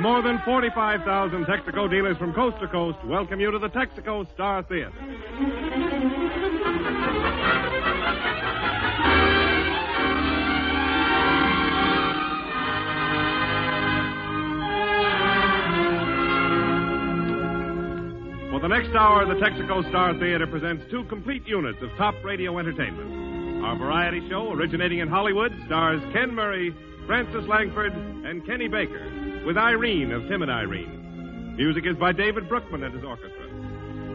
more than 45,000 Texaco dealers from coast to coast welcome you to the Texaco Star Theater. For the next hour, the Texaco Star Theater presents two complete units of top radio entertainment. Our variety show, originating in Hollywood, stars Ken Murray, Francis Langford, and Kenny Baker, with Irene of Tim and Irene. Music is by David Brookman and his orchestra.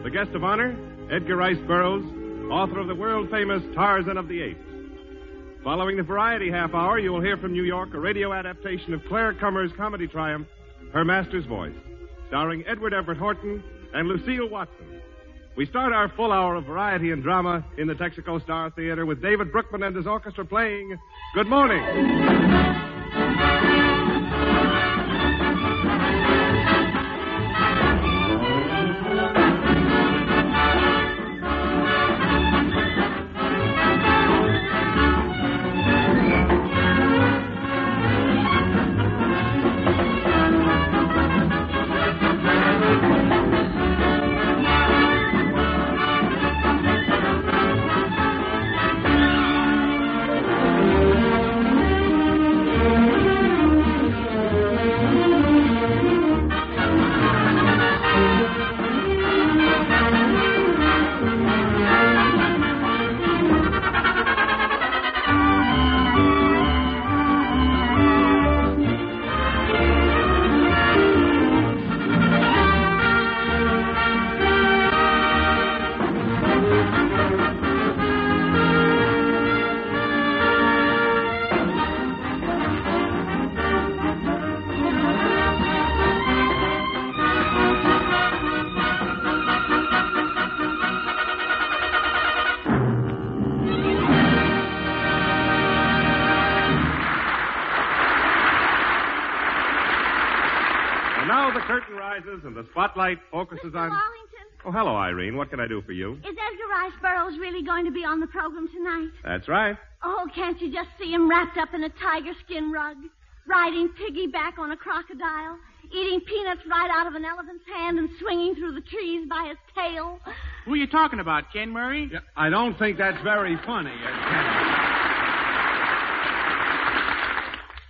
The guest of honor, Edgar Rice Burroughs, author of the world-famous Tarzan of the Apes. Following the variety half hour, you will hear from New York a radio adaptation of Claire Kummer's comedy triumph, Her Master's Voice, starring Edward Everett Horton and Lucille Watson. We start our full hour of variety and drama in the Texaco Star Theater with David Brookman and his orchestra playing Good Morning. And the spotlight focuses on... Wallington? Oh, hello, Irene. What can I do for you? Is Edgar Rice Burroughs really going to be on the program tonight? That's right. Oh, can't you just see him wrapped up in a tiger skin rug, riding piggyback on a crocodile, eating peanuts right out of an elephant's hand and swinging through the trees by his tail? Who are you talking about, Ken Murray? Yeah, I don't think that's very funny,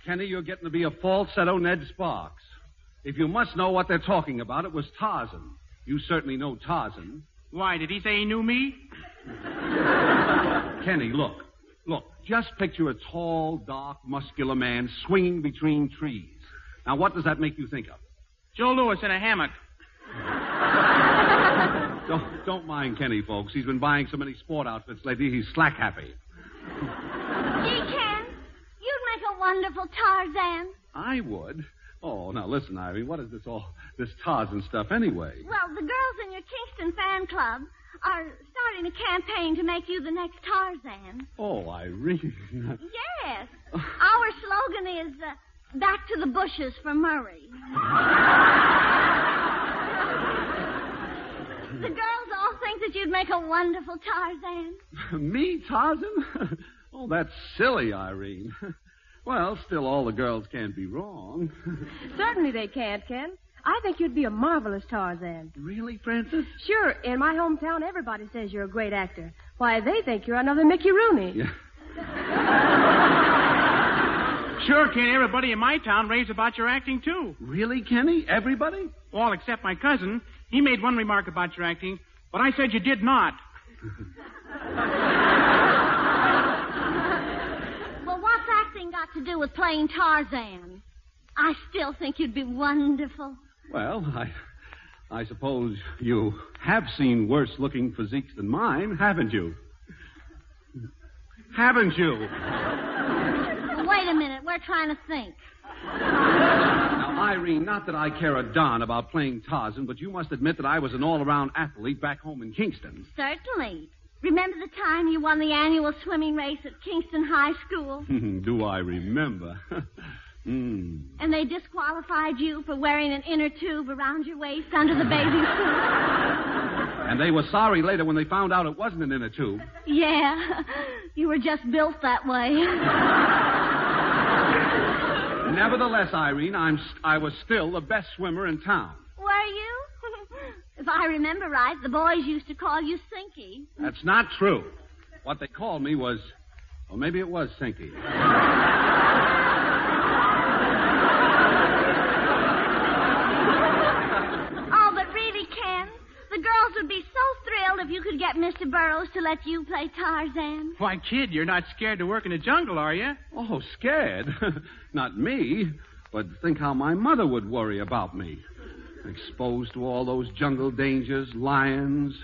Kenny, you're getting to be a falsetto Ned Sparks. If you must know what they're talking about, it was Tarzan. You certainly know Tarzan. Why, did he say he knew me? Kenny, look. Just picture a tall, dark, muscular man swinging between trees. Now, what does that make you think of? Joe Louis in a hammock. Don't mind Kenny, folks. He's been buying so many sport outfits lately, he's slack happy. Gee, Ken, you'd make a wonderful Tarzan. I would. Oh, now listen, Irene, what is this Tarzan stuff anyway? Well, the girls in your Kingston fan club are starting a campaign to make you the next Tarzan. Oh, Irene. Yes. Our slogan is, back to the bushes for Murray. The girls all think that you'd make a wonderful Tarzan. Me, Tarzan? Oh, that's silly, Irene. Well, still, all the girls can't be wrong. Certainly they can't, Ken. I think you'd be a marvelous Tarzan. Really, Francis? Sure. In my hometown, everybody says you're a great actor. Why, they think you're another Mickey Rooney. Yeah. Sure, Ken. Everybody in my town raves about your acting, too. Really, Kenny? Everybody? All except my cousin. He made one remark about your acting, but I said you did not. What's acting got to do with playing Tarzan? I still think you'd be wonderful. Well, I suppose you have seen worse-looking physiques than mine, haven't you? Haven't you? Wait a minute. We're trying to think. Now, Irene, not that I care a darn about playing Tarzan, but you must admit that I was an all-around athlete back home in Kingston. Certainly. Remember the time you won the annual swimming race at Kingston High School? Do I remember? And they disqualified you for wearing an inner tube around your waist under the bathing suit? And they were sorry later when they found out it wasn't an inner tube. Yeah, you were just built that way. Nevertheless, Irene, I was still the best swimmer in town. Were you? If I remember right, the boys used to call you Sinky. That's not true. What they called me was... Well, maybe it was Sinky. Oh, but really, Ken, the girls would be so thrilled if you could get Mr. Burroughs to let you play Tarzan. Why, kid, you're not scared to work in the jungle, are you? Oh, scared? Not me. But think how my mother would worry about me. Exposed to all those jungle dangers, lions,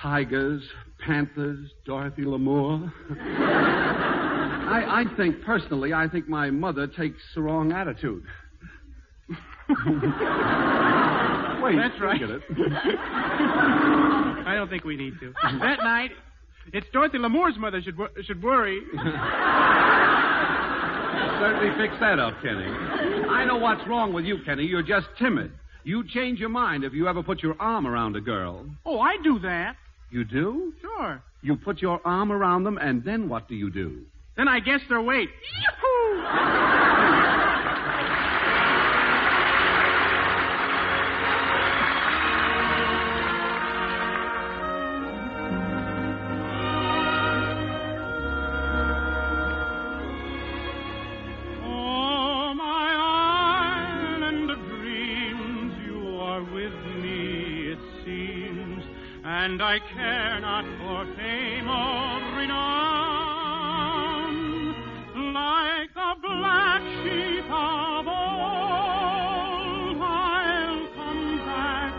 tigers, panthers, Dorothy Lamour. I think, personally, my mother takes the wrong attitude. Wait, that's right. Look at it. I don't think we need to. That night, it's Dorothy Lamour's mother should worry. Certainly fix that up, Kenny. I know what's wrong with you, Kenny. You're just timid. You change your mind if you ever put your arm around a girl. Oh, I do that. You do? Sure. You put your arm around them, and then what do you do? Then I guess their weight. Yee-hoo! And I care not for fame or renown, like the black sheep of old, I'll come back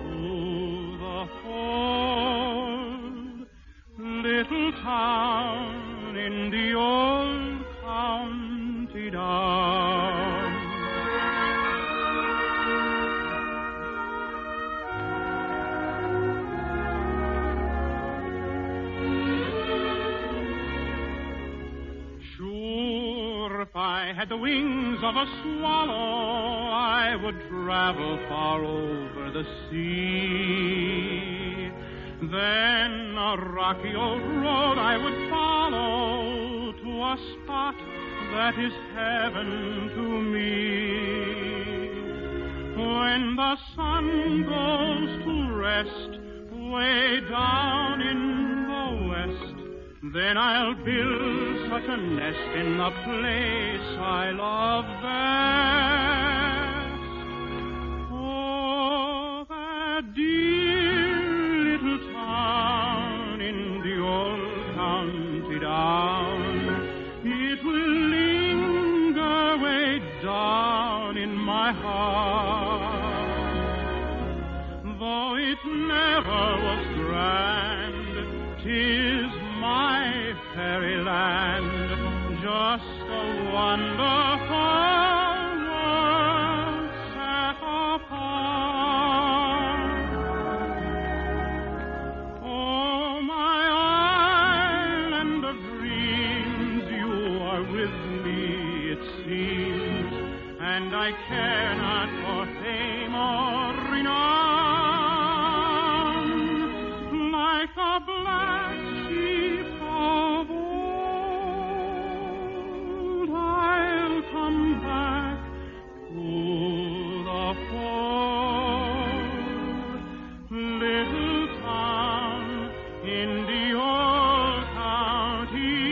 to the fold, little town in the old county down. If I had the wings of a swallow, I would travel far over the sea. Then a rocky old road I would follow to a spot that is heaven to me. When the sun goes to rest way down in the west, then I'll build such a nest in the place I love best. Oh, that dear little town in the old county down. It will linger way down in my heart. Though it never was grand, 'tis my fairyland, just a wonderful world set apart. Oh, my island of dreams, you are with me, it seems, and I care not for fame or renown, like a black sheep of old, I'll come back to the fold, little town in the old county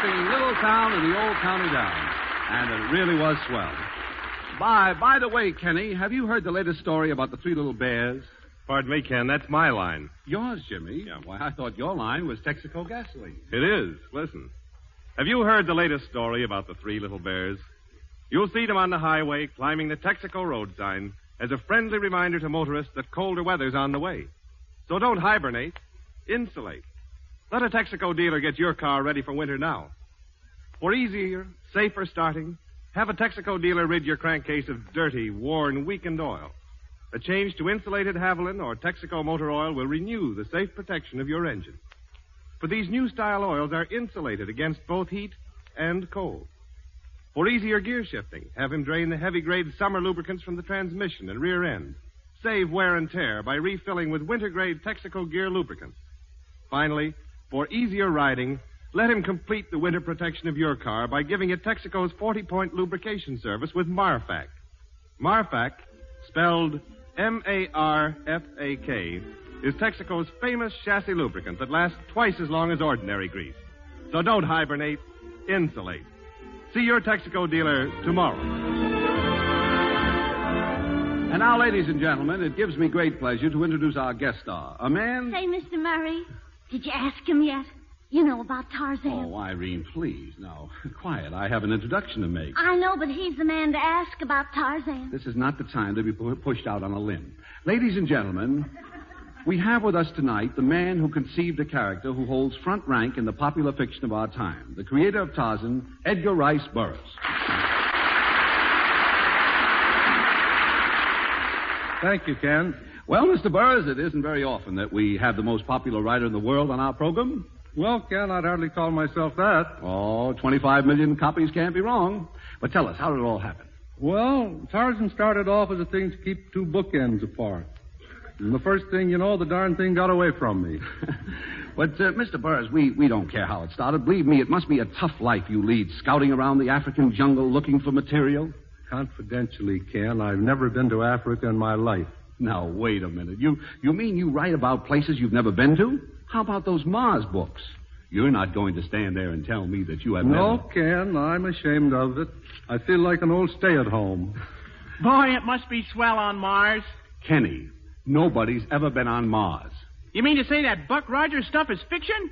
Singing Little Town in the Old County Down. And it really was swell. By the way, Kenny, have you heard the latest story about the three little bears? Pardon me, Ken, that's my line. Yours, Jimmy? Yeah. Why, I thought your line was Texaco gasoline. It is. Listen. Have you heard the latest story about the three little bears? You'll see them on the highway climbing the Texaco road sign as a friendly reminder to motorists that colder weather's on the way. So don't hibernate. Insulate. Let a Texaco dealer get your car ready for winter now. For easier, safer starting, have a Texaco dealer rid your crankcase of dirty, worn, weakened oil. A change to insulated Haviland or Texaco motor oil will renew the safe protection of your engine. For these new style oils are insulated against both heat and cold. For easier gear shifting, have him drain the heavy-grade summer lubricants from the transmission and rear end. save wear and tear by refilling with winter-grade Texaco Gear lubricant. Finally, for easier riding, let him complete the winter protection of your car by giving it Texaco's 40-point lubrication service with Marfak. Marfak, spelled M-A-R-F-A-K, is Texaco's famous chassis lubricant that lasts twice as long as ordinary grease. So don't hibernate, insulate. See your Texaco dealer tomorrow. And now, ladies and gentlemen, it gives me great pleasure to introduce our guest star, a man... Say, Mr. Murray, did you ask him yet? You know about Tarzan. Oh, Irene, please. Now, quiet. I have an introduction to make. I know, but he's the man to ask about Tarzan. This is not the time to be pushed out on a limb. Ladies and gentlemen, we have with us tonight the man who conceived a character who holds front rank in the popular fiction of our time, the creator of Tarzan, Edgar Rice Burroughs. Thank you, Ken. Well, Mr. Burroughs, it isn't very often that we have the most popular writer in the world on our program. Well, Ken, I'd hardly call myself that. Oh, 25 million copies can't be wrong. But tell us, how did it all happen? Well, Tarzan started off as a thing to keep two bookends apart. And the first thing you know, the darn thing got away from me. But, Mr. Burroughs, we don't care how it started. Believe me, it must be a tough life you lead, scouting around the African jungle looking for material. Confidentially, Ken, I've never been to Africa in my life. Now, wait a minute. You mean you write about places you've never been to? How about those Mars books? You're not going to stand there and tell me that you have No, never... Ken, I'm ashamed of it. I feel like an old stay-at-home. Boy, it must be swell on Mars. Kenny, nobody's ever been on Mars. You mean to say that Buck Rogers stuff is fiction?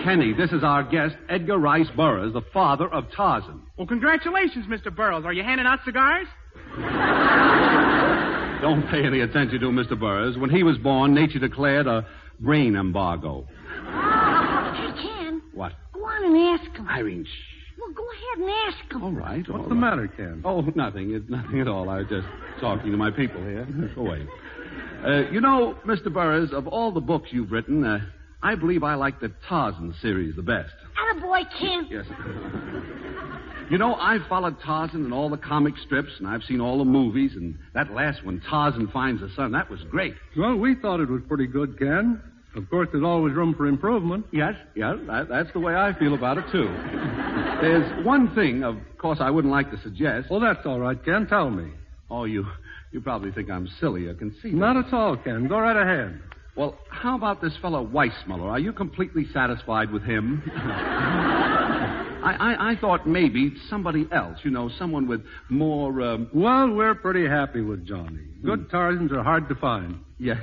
Kenny, this is our guest, Edgar Rice Burroughs, the father of Tarzan. Well, congratulations, Mr. Burroughs. Are you handing out cigars? Don't pay any attention to him, Mr. Burroughs. When he was born, nature declared a brain embargo. Hey, Ken. What? Go on and ask him. Irene, shh. Well, go ahead and ask him. All right. What's the matter, Ken? Oh, nothing. It's nothing at all. I was just talking to my people here. Go away. You know, Mr. Burroughs, of all the books you've written, I believe I like the Tarzan series the best. Attaboy, Ken. Yes. You know, I've followed Tarzan in all the comic strips, and I've seen all the movies, and that last one, Tarzan Finds the Sun, that was great. Well, we thought it was pretty good, Ken. Of course, there's always room for improvement. Yes, that's the way I feel about it, too. There's one thing, of course, I wouldn't like to suggest. Oh, that's all right, Ken. Tell me. Oh, you probably think I'm silly or conceited. Not at all, Ken. Go right ahead. Well, how about this fellow Weissmuller? Are you completely satisfied with him? I thought maybe somebody else, someone with more, Well, we're pretty happy with Johnny. Good Tarzans are hard to find. Yes,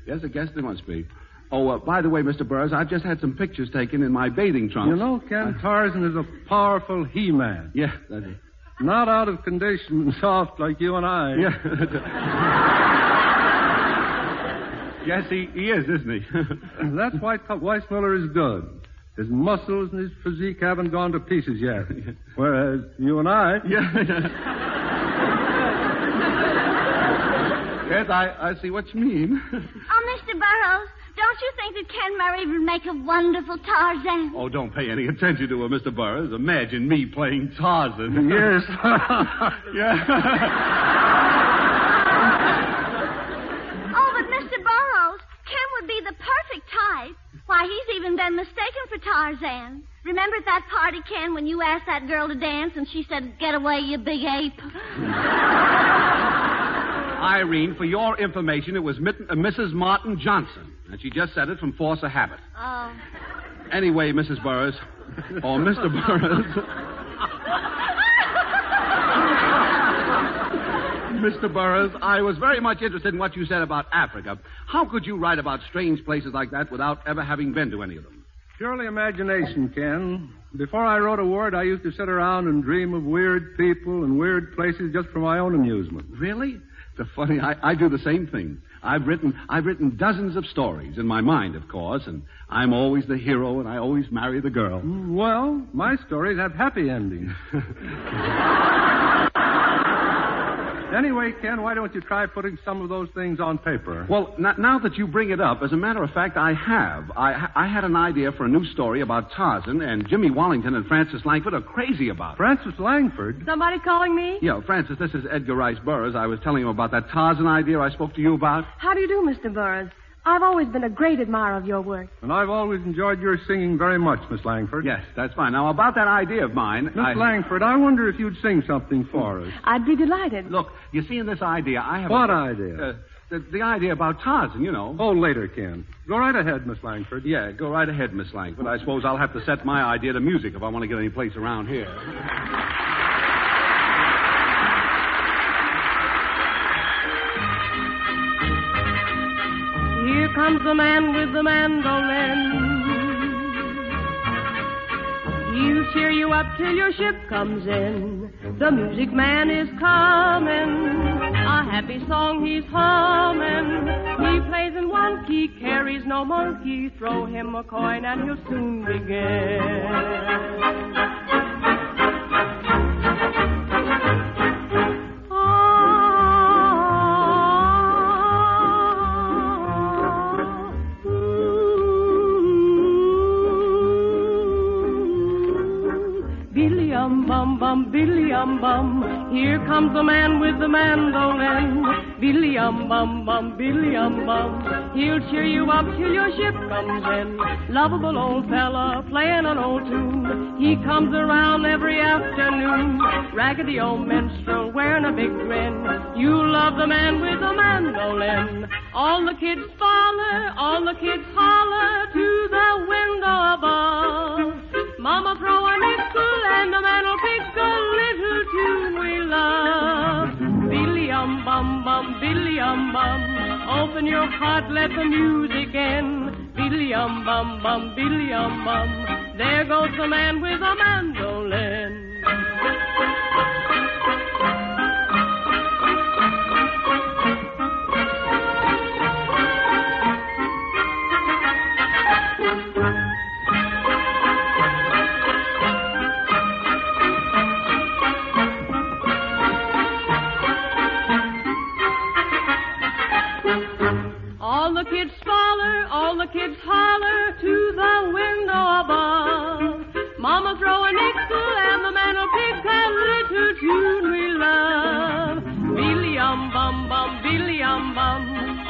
I guess they must be. Oh, by the way, Mr. Burroughs, I've just had some pictures taken in my bathing trunks. You know, Ken, Tarzan is a powerful he-man. Yeah, that's it. Not out of condition and soft like you and I. Yeah. Yes, he is, isn't he? That's why Weissmuller is good. His muscles and his physique haven't gone to pieces yet. Whereas you and I... Yeah. Yes, I see what you mean. Oh, Mr. Burroughs, don't you think that Ken Murray would make a wonderful Tarzan? Oh, don't pay any attention to her, Mr. Burroughs. Imagine me playing Tarzan. Yes. Yeah. Oh, but Mr. Burroughs, Ken would be the perfect type. Why, he's even been mistaken for Tarzan. Remember at that party, Ken, when you asked that girl to dance and she said, "Get away, you big ape"? Irene, for your information, it was Mrs. Martin Johnson. And she just said it from force of habit. Oh. Anyway, Mrs. Burroughs, or Mr. Burroughs... Mr. Burroughs, I was very much interested in what you said about Africa. How could you write about strange places like that without ever having been to any of them? Purely imagination, Ken. Before I wrote a word, I used to sit around and dream of weird people and weird places just for my own amusement. Really? It's funny. I do the same thing. I've written dozens of stories in my mind, of course, and I'm always the hero and I always marry the girl. Well, my stories have happy endings. Anyway, Ken, why don't you try putting some of those things on paper? Well, now that you bring it up, as a matter of fact, I have. I had an idea for a new story about Tarzan, and Jimmy Wallington and Francis Langford are crazy about it. Francis Langford? Somebody calling me? Yeah, Francis, this is Edgar Rice Burroughs. I was telling him about that Tarzan idea I spoke to you about. How do you do, Mr. Burroughs? I've always been a great admirer of your work. And I've always enjoyed your singing very much, Miss Langford. Yes, that's fine. Now, about that idea of mine... Miss Langford, I wonder if you'd sing something for us. I'd be delighted. Look, you see, in this idea, I have... What idea? The idea about Tarzan, you know. Oh, later, Ken. Go right ahead, Miss Langford. Yeah, go right ahead, Miss Langford. I suppose I'll have to set my idea to music if I want to get any place around here. Here comes the man with the mandolin. He'll cheer you up till your ship comes in. The music man is coming. A happy song he's humming. He plays in one key, carries no monkey. Throw him a coin and he'll soon begin. Billy-um-bum, here comes the man with the mandolin. Billy-um-bum, Billy-um-bum, he'll cheer you up till your ship comes in. Lovable old fella playing an old tune. He comes around every afternoon. Raggedy old minstrel wearing a big grin. You love the man with the mandolin. All the kids holler to the window above. Mama throw a nickel and the man'll pick a little tune we love. Billy-um-bum, Billy-um-bum, open your heart, let the music in. Billy-um-bum, Billy-um-bum, there goes the man with a mandolin. All the kids holler to the window above. Mama throw a nickel and the man'll pick a little tune we love. Billy-um-bum, Billy-um-bum,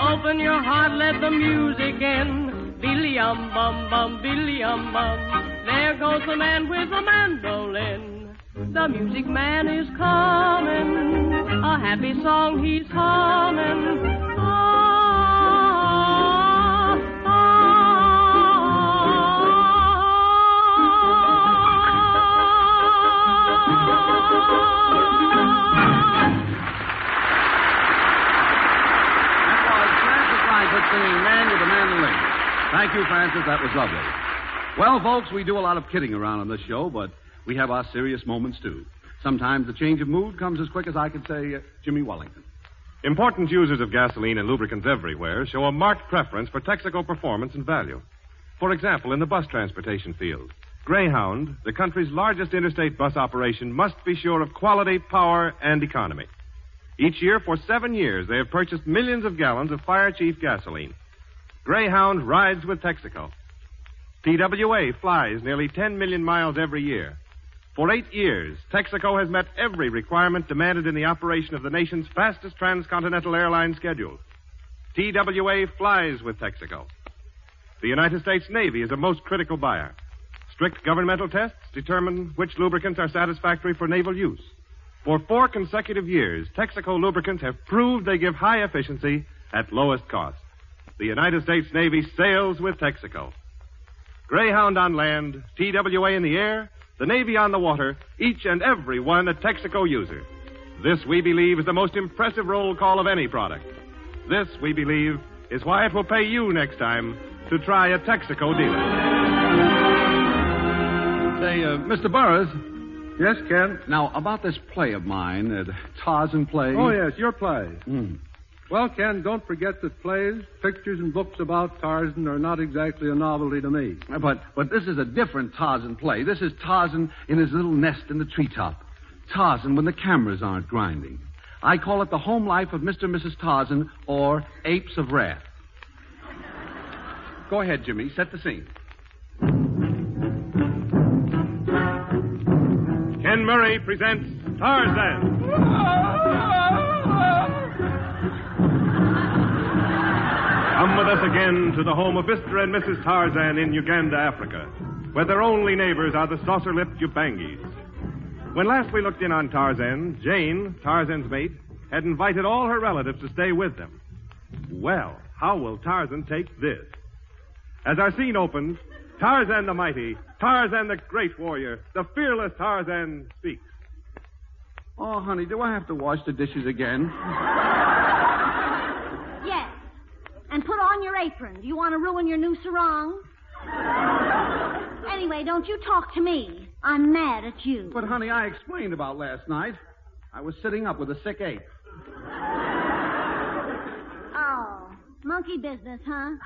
open your heart, let the music in. Billy-um-bum, Billy-um-bum, there goes the man with the mandolin. The music man is coming, a happy song he's humming. Singing Man with a Mandolin. Thank you, Francis. That was lovely. Well, folks, we do a lot of kidding around on this show, but we have our serious moments, too. Sometimes the change of mood comes as quick as I could say, Jimmy Wallington. Important users of gasoline and lubricants everywhere show a marked preference for Texaco performance and value. For example, in the bus transportation field, Greyhound, the country's largest interstate bus operation, must be sure of quality, power, and economy. Each year, for 7 years, they have purchased millions of gallons of Fire Chief gasoline. Greyhound rides with Texaco. TWA flies nearly 10 million miles every year. For 8 years, Texaco has met every requirement demanded in the operation of the nation's fastest transcontinental airline schedule. TWA flies with Texaco. The United States Navy is a most critical buyer. Strict governmental tests determine which lubricants are satisfactory for naval use. For 4 consecutive years, Texaco lubricants have proved they give high efficiency at lowest cost. The United States Navy sails with Texaco. Greyhound on land, TWA in the air, the Navy on the water, each and every one a Texaco user. This, we believe, is the most impressive roll call of any product. This, we believe, is why it will pay you next time to try a Texaco dealer. Say, Mr. Burroughs. Yes, Ken? Now, about this play of mine, the Tarzan play. Oh, yes, your play. Well, Ken, don't forget that plays, pictures, and books about Tarzan are not exactly a novelty to me. But this is a different Tarzan play. This is Tarzan in his little nest in the treetop. Tarzan when the cameras aren't grinding. I call it The Home Life of Mr. and Mrs. Tarzan, or Apes of Wrath. Go ahead, Jimmy. Set the scene. Ken Murray presents Tarzan. Come with us again to the home of Mr. and Mrs. Tarzan in Uganda, Africa, where their only neighbors are the saucer-lipped Ubangies. When last we looked in on Tarzan, Jane, Tarzan's mate, had invited all her relatives to stay with them. Well, how will Tarzan take this? As our scene opens, Tarzan the mighty, Tarzan the great warrior, the fearless Tarzan speaks. Oh, honey, do I have to wash the dishes again? Yes. And put on your apron. Do you want to ruin your new sarong? Anyway, don't you talk to me. I'm mad at you. But, honey, I explained about last night. I was sitting up with a sick ape. Oh, monkey business, huh?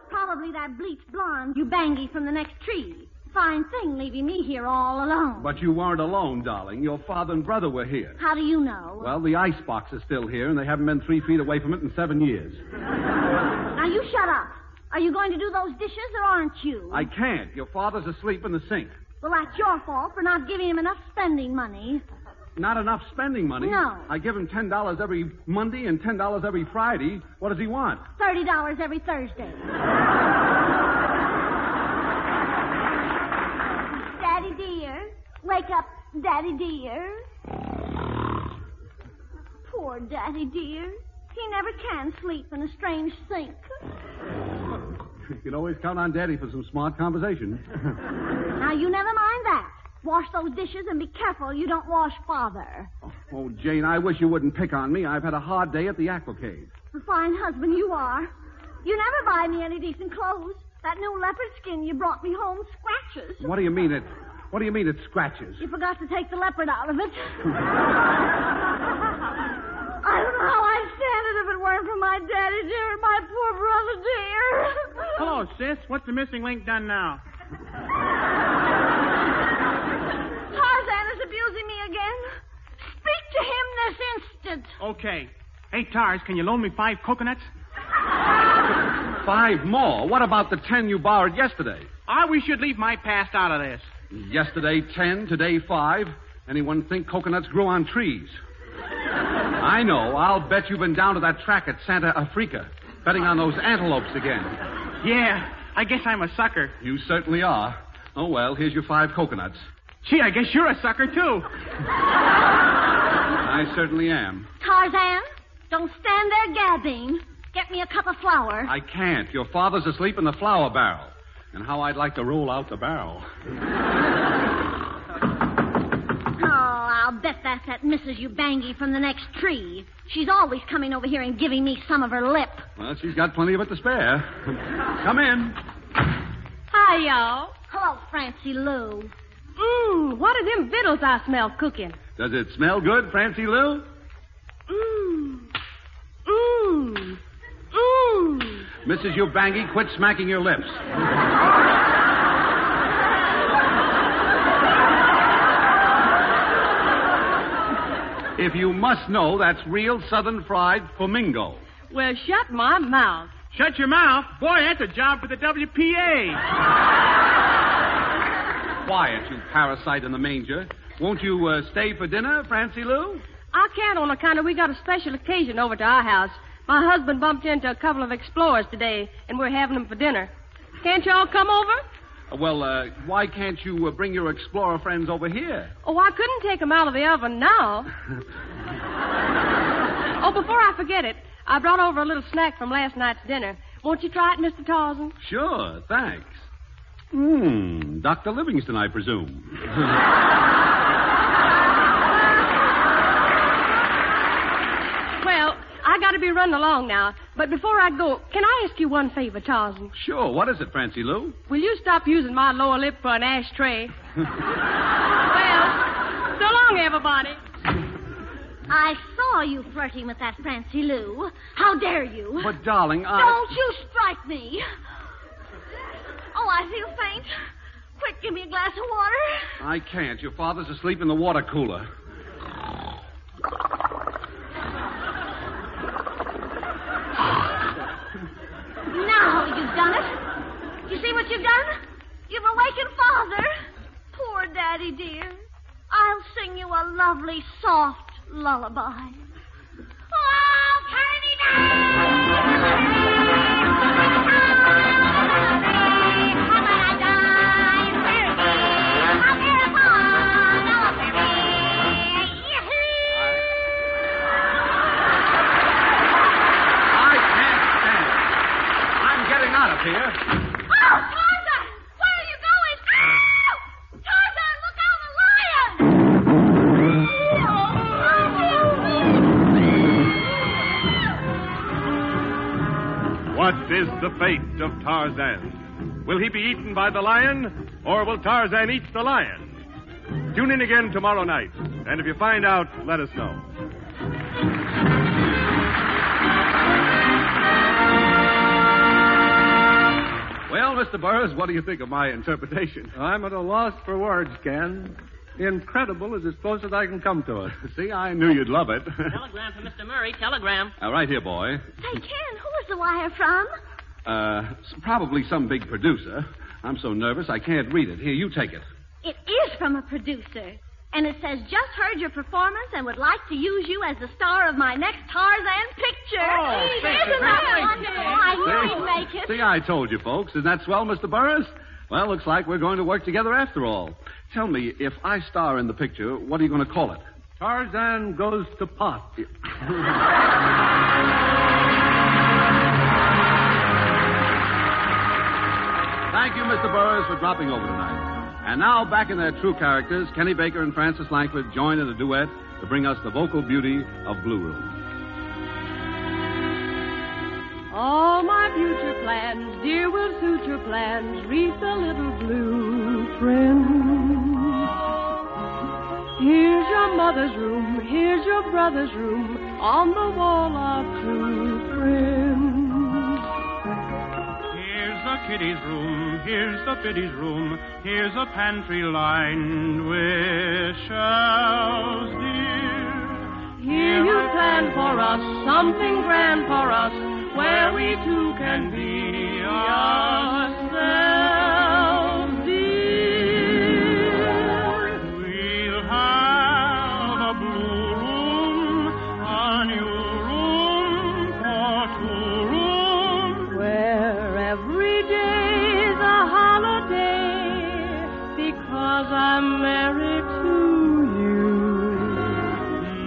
Probably that bleached blonde Ubangi from the next tree. Fine thing leaving me here all alone. But you weren't alone, darling. Your father and brother were here. How do you know? Well, the icebox is still here, and they haven't been 3 feet away from it in 7 years. Now, you shut up. Are you going to do those dishes, or aren't you? I can't. Your father's asleep in the sink. Well, that's your fault for not giving him enough spending money. Not enough spending money? No. I give him $10 every Monday and $10 every Friday. What does he want? $30 every Thursday. Daddy dear. Wake up, Daddy dear. Poor Daddy dear. He never can sleep in a strange sink. You can always count on Daddy for some smart conversation. Now, you never mind that. Wash those dishes and be careful you don't wash Father. Oh, Jane, I wish you wouldn't pick on me. I've had a hard day at the Aquacade. The fine husband you are. You never buy me any decent clothes. That new leopard skin you brought me home scratches. What do you mean it scratches? You forgot to take the leopard out of it. I don't know how I'd stand it if it weren't for my daddy dear and my poor brother dear. Hello, sis. What's the missing link done now? Tarzan is abusing me again. Speak to him this instant. Okay. Hey, Tars, can you loan me 5 coconuts? 5 more? What about the 10 you borrowed yesterday? We should leave my past out of this. Yesterday 10, today 5. Anyone think coconuts grow on trees? I know. I'll bet you've been down to that track at Santa Africa, betting on those antelopes again. Yeah, I guess I'm a sucker. You certainly are. Oh, well, here's your 5 coconuts. Gee, I guess you're a sucker, too. I certainly am. Tarzan, don't stand there gabbing. Get me a cup of flour. I can't. Your father's asleep in the flour barrel. And how I'd like to roll out the barrel. I'll bet that's that Mrs. Ubangi from the next tree. She's always coming over here and giving me some of her lip. Well, she's got plenty of it to spare. Come in. Hi, y'all. Hello, Francie Lou. What are them victuals I smell cooking? Does it smell good, Francie Lou? Mrs. Ubangi, quit smacking your lips. If you must know, that's real southern fried flamingo. Well, shut my mouth. Shut your mouth. Boy, that's a job for the WPA. Quiet, you parasite in the manger. Won't you stay for dinner, Francie Lou? I can't on account of we got a special occasion over to our house. My husband bumped into a couple of explorers today, and we're having them for dinner. Can't y'all come over? Well, why can't you bring your explorer friends over here? Oh, I couldn't take them out of the oven now. Oh, before I forget it, I brought over a little snack from last night's dinner. Won't you try it, Mr. Tarzan? Sure, thanks. Dr. Livingston, I presume. Well, I got to be running along now. But before I go, can I ask you one favor, Tarzan? Sure. What is it, Francie Lou? Will you stop using my lower lip for an ashtray? Well, so long, everybody. I saw you flirting with that Francie Lou. How dare you? But, darling, Don't you strike me. Oh, I feel faint. Quick, give me a glass of water. I can't. Your father's asleep in the water cooler. Molly, dear. I'll sing you a lovely, soft lullaby. Oh, carry me out of here. Oh, Tarzan! Where are you going? Ow! Tarzan, look out, a lion! What is the fate of Tarzan? Will he be eaten by the lion, or will Tarzan eat the lion? Tune in again tomorrow night, and if you find out, let us know. Well, Mr. Burroughs, what do you think of my interpretation? I'm at a loss for words, Ken. Incredible is as close as I can come to it. See, I knew you'd love it. Telegram for Mr. Murray. Telegram. Right here, boy. Say, Ken, who is the wire from? Probably some big producer. I'm so nervous I can't read it. Here, you take it. It is from a producer. And it says, just heard your performance and would like to use you as the star of my next Tarzan picture. Oh, Isn't that wonderful? I knew he'd make it. See, I told you, folks. Isn't that swell, Mr. Burroughs? Well, looks like we're going to work together after all. Tell me, if I star in the picture, what are you going to call it? Tarzan Goes to Pot. Thank you, Mr. Burroughs, for dropping over tonight. And now, back in their true characters, Kenny Baker and Francis Langford join in a duet to bring us the vocal beauty of Blue Room. All my future plans, dear, will suit your plans. Read the little blueprint. Here's your mother's room, here's your brother's room, on the wall of true prints. Here's the kiddies' room, here's the biddies' room, here's a pantry lined with shelves, dear. Here you plan for us, something grand for us, where we two can be ourselves, dear. We'll have a blue room, a new room for two rooms, Where every day's a holiday, because I'm married to you.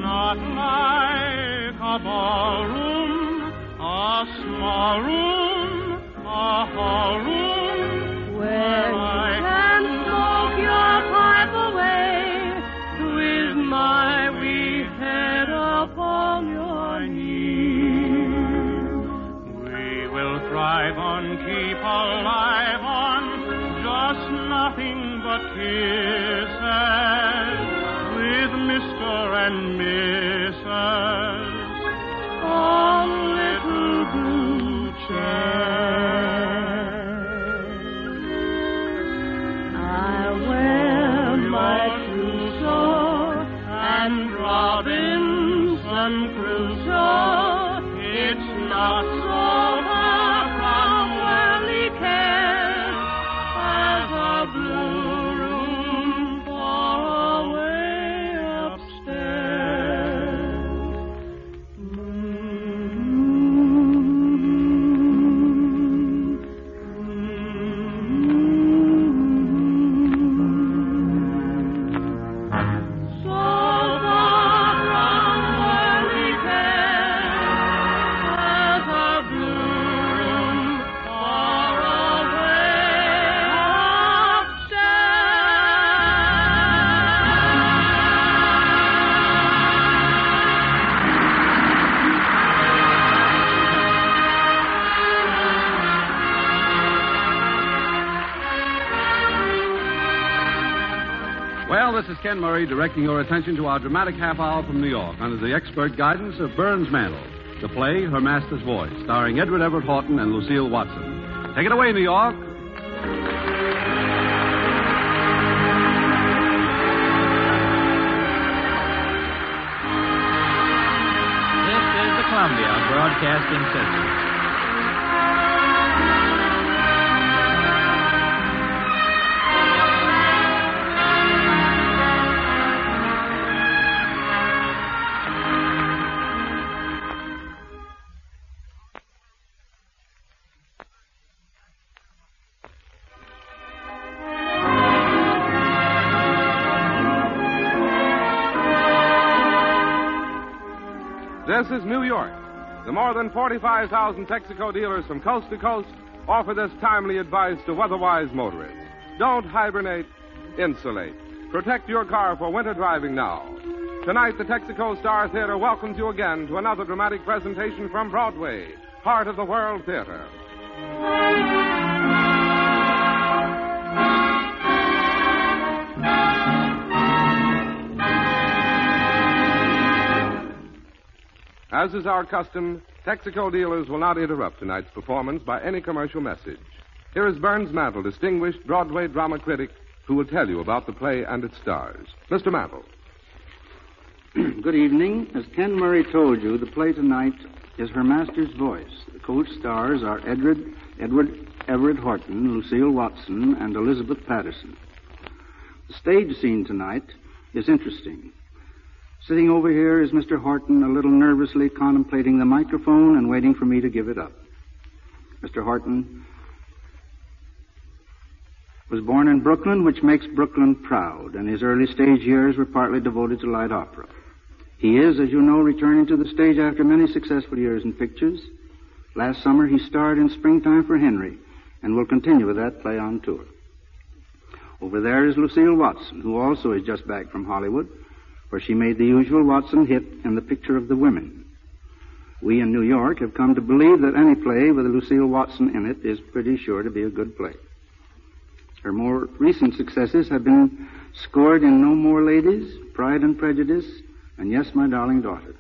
not like a ballroom, a small room, a hall room, Where I you can smoke your pipe away with my wee head upon your knee. We will thrive on, keep alive on, just nothing but kisses with Mr. and Mrs. on little blue chairs. I wear my trousseau and Robinson Crusoe. It's not so far from worldly cares as a blue room far away upstairs. So far from worldly cares as a blue room far away Well, this is Ken Murray directing your attention to our dramatic half hour from New York under the expert guidance of Burns Mandel. The play, Her Master's Voice, starring Edward Everett Horton and Lucille Watson. Take it away, New York. This is the Columbia Broadcasting System. This is New York. The more than 45,000 Texaco dealers from coast to coast offer this timely advice to weather-wise motorists. Don't hibernate, insulate. Protect your car for winter driving now. Tonight, the Texaco Star Theater welcomes you again to another dramatic presentation from Broadway, heart of the World Theater. As is our custom, Texaco dealers will not interrupt tonight's performance by any commercial message. Here is Burns Mantle, distinguished Broadway drama critic, who will tell you about the play and its stars. Mr. Mantle. Good evening. As Ken Murray told you, the play tonight is Her Master's Voice. The co-stars are Edward Everett Horton, Lucille Watson, and Elizabeth Patterson. The stage scene tonight is interesting. Sitting over here is Mr. Horton, a little nervously contemplating the microphone and waiting for me to give it up. Mr. Horton was born in Brooklyn, which makes Brooklyn proud, and his early stage years were partly devoted to light opera. He is, as you know, returning to the stage after many successful years in pictures. Last summer, he starred in Springtime for Henry, and will continue with that play on tour. Over there is Lucille Watson, who also is just back from Hollywood, where she made the usual Watson hit in The Picture of the Women. We in New York have come to believe that any play with Lucille Watson in it is pretty sure to be a good play. Her more recent successes have been scored in No More Ladies, Pride and Prejudice, and Yes, My Darling Daughter.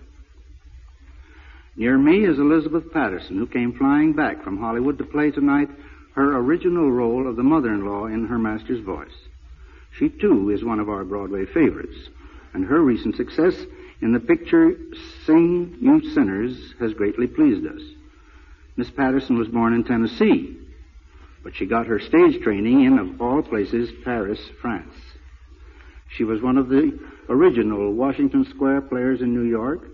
Near me is Elizabeth Patterson, who came flying back from Hollywood to play tonight her original role of the mother-in-law in Her Master's Voice. She, too, is one of our Broadway favorites, and her recent success in the picture Sing, You Sinners has greatly pleased us. Miss Patterson was born in Tennessee, but she got her stage training in, of all places, Paris, France. She was one of the original Washington Square Players in New York,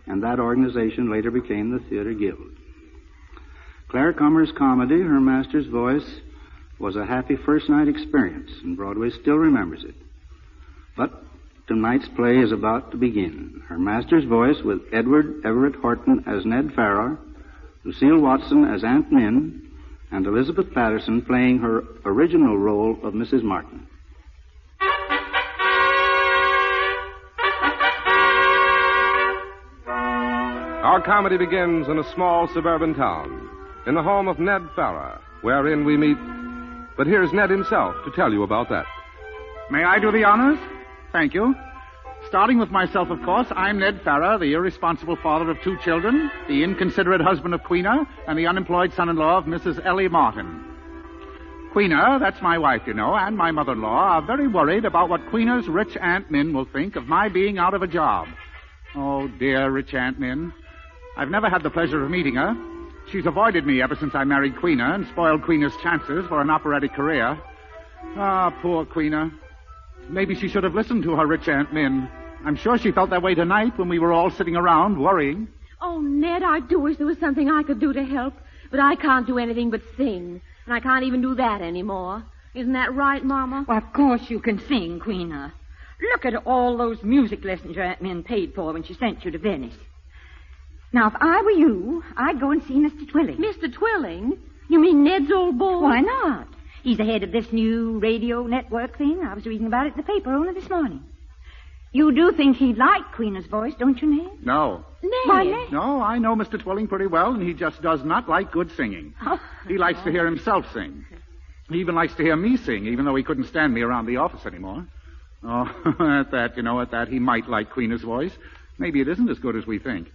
and that organization later became the Theater Guild. Claire Kummer's comedy, Her Master's Voice, was a happy first-night experience, and Broadway still remembers it. But tonight's play is about to begin. Her Master's Voice with Edward Everett Horton as Ned Farrar, Lucille Watson as Aunt Min, and Elizabeth Patterson playing her original role of Mrs. Martin. Our comedy begins in a small suburban town, in the home of Ned Farrar, wherein we meet... But here's Ned himself to tell you about that. May I do the honors? Thank you. Starting with myself, of course, I'm Ned Farrar, the irresponsible father of 2 children, the inconsiderate husband of Queena, and the unemployed son-in-law of Mrs. Ellie Martin. Queena, that's my wife, you know, and my mother-in-law are very worried about what Queena's rich Aunt Min will think of my being out of a job. Oh, dear rich Aunt Min. I've never had the pleasure of meeting her. She's avoided me ever since I married Queena and spoiled Queena's chances for an operatic career. Ah, poor Queena. Maybe she should have listened to her rich Aunt Min. I'm sure she felt that way tonight when we were all sitting around worrying. Oh, Ned, I do wish there was something I could do to help. But I can't do anything but sing. And I can't even do that anymore. Isn't that right, Mama? Well, of course you can sing, Queena. Look at all those music lessons your Aunt Min paid for when she sent you to Venice. Now, if I were you, I'd go and see Mr. Twilling. Mr. Twilling? You mean Ned's old boy? Why not? He's the head of this new radio network thing. I was reading about it in the paper only this morning. You do think he'd like Queena's voice, don't you, Ned? No. Ned? Why, Ned? No, I know Mr. Twilling pretty well, and he just does not like good singing. Oh. He likes to hear himself sing. He even likes to hear me sing, even though he couldn't stand me around the office anymore. Oh, at that, he might like Queena's voice. Maybe it isn't as good as we think.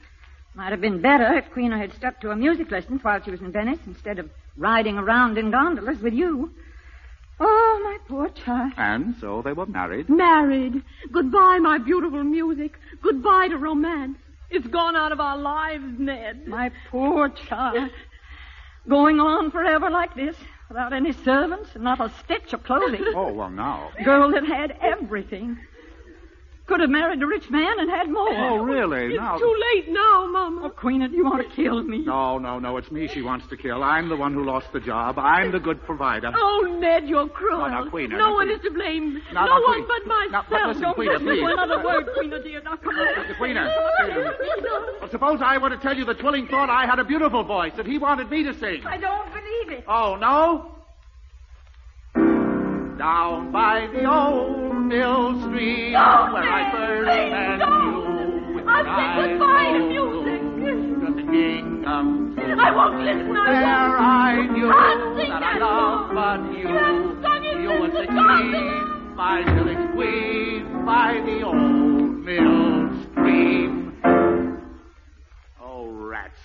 Might have been better if Queena had stuck to her music lessons while she was in Venice instead of riding around in gondolas with you. Oh, my poor child. And so they were married. Married. Goodbye, my beautiful music. Goodbye to romance. It's gone out of our lives, Ned. My poor child. Going on forever like this, without any servants and not a stitch of clothing. Oh, well, now. Girl that had everything. Could have married a rich man and had more. Oh, really? It's too late now, Mama. Oh, Queena, do you want to kill me? No, it's me she wants to kill. I'm the one who lost the job. I'm the good provider. Oh, Ned, you're cruel. Now, Queena, no one is to blame. Now, no one Queena. but myself. Now, listen, Don't Queena, listen please. to another word, Queena, dear. Now, come on. Queena. Well, suppose I were to tell you that Twilling thought I had a beautiful voice, that he wanted me to sing. I don't believe it. Oh, no? Down by the old mill stream, where I first met you. I'll sing goodbye to music. The kingdom. I won't listen. There I knew I'll sing that I that loved song. but you. You have sung it You since were the 16, dawn. my village queen, by the old mill stream. Oh, rats.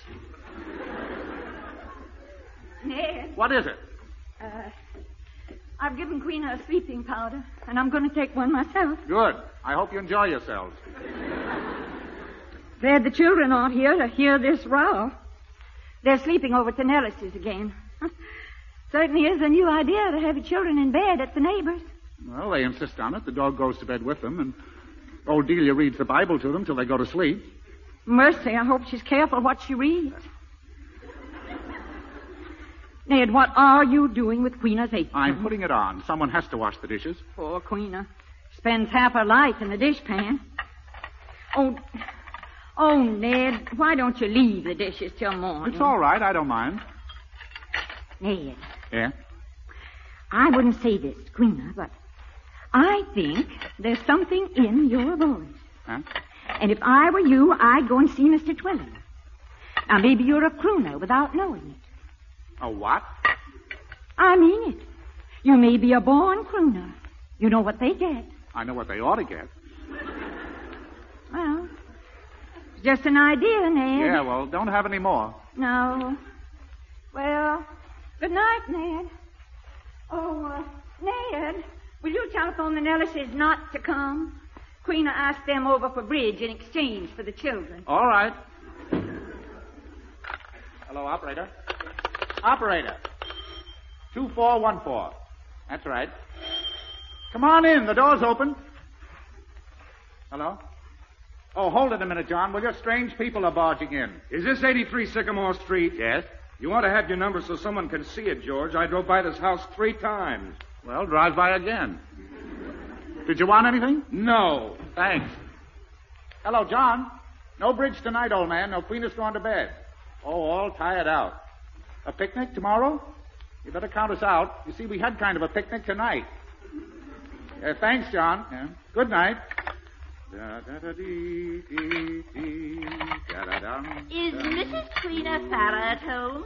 Ned. What is it? I've given Queena a sleeping powder, and I'm going to take one myself. Good. I hope you enjoy yourselves. Glad the children aren't here to hear this row. They're sleeping over to Nellis's again. Certainly is a new idea to have your children in bed at the neighbors. Well, they insist on it. The dog goes to bed with them, and old Delia reads the Bible to them till they go to sleep. Mercy, I hope she's careful what she reads. Ned, what are you doing with Queena's apron? I'm putting it on. Someone has to wash the dishes. Poor Queena. Spends half her life in the dishpan. Oh, Ned, why don't you leave the dishes till morning? It's all right. I don't mind. Ned. Yeah? I wouldn't say this to Queena, but I think there's something in your voice. Huh? And if I were you, I'd go and see Mr. Twilling. Now, maybe you're a crooner without knowing it. A what? I mean it. You may be a born crooner. You know what they get. I know what they ought to get. Well, it's just an idea, Ned. Yeah, well, don't have any more. No. Well, good night, Ned. Oh, Ned, will you telephone the Nellises not to come? Queena asked them over for bridge in exchange for the children. All right. Hello, operator. Operator. 2414. That's right. Come on in. The door's open. Hello? Oh, hold it a minute, John. Will you? Strange people are barging in. Is this 83 Sycamore Street? Yes? You want to have your number so someone can see it, George. I drove by this house 3 times. Well, drive by again. Did you want anything? No. Thanks. Hello, John. No bridge tonight, old man. No Queen has gone to bed. Oh, all tired out. A picnic tomorrow? You better count us out. You see, we had kind of a picnic tonight. Thanks, John. Yeah. Good night. Is Mrs. Queena Farrer at home?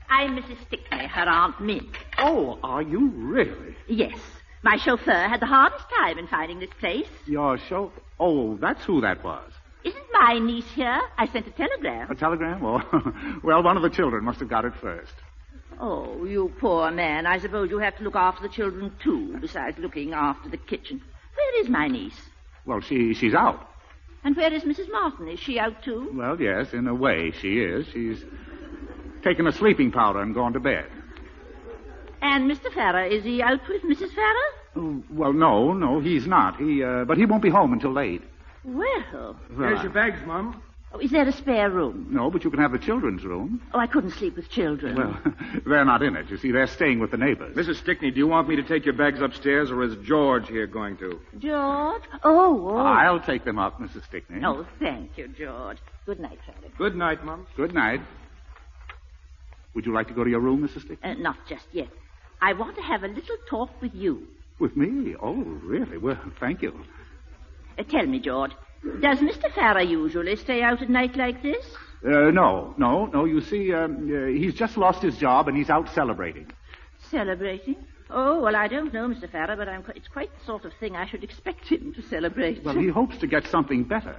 I'm Mrs. Stickney, her Aunt Mint. Oh, are you really? Yes. My chauffeur had the hardest time in finding this place. Your show? Oh, that's who that was. Isn't my niece here? I sent a telegram. A telegram? Oh, well, one of the children must have got it first. Oh, you poor man. I suppose you have to look after the children, too, besides looking after the kitchen. Where is my niece? Well, she's out. And where is Mrs. Martin? Is she out, too? Well, yes, in a way she is. She's taken a sleeping powder and gone to bed. And Mr. Farrer, is he out with Mrs. Farrer? Oh, well, no, he's not. But he won't be home until late. Well. There's your bags, Mum. Oh, is there a spare room? No, but you can have the children's room. Oh, I couldn't sleep with children. Well, they're not in it. You see, they're staying with the neighbors. Mrs. Stickney, do you want me to take your bags upstairs, or is George here going to? George? Oh. I'll take them up, Mrs. Stickney. Oh, thank you, George. Good night, Farrer. Good night, Mum. Good night. Would you like to go to your room, Mrs. Stickney? Not just yet. I want to have a little talk with you. With me? Oh, really? Well, thank you. Tell me, George, does Mr. Farrer usually stay out at night like this? No. You see, he's just lost his job and he's out celebrating. Celebrating? Oh, well, I don't know, Mr. Farrer, but it's quite the sort of thing I should expect him to celebrate. Well, he hopes to get something better.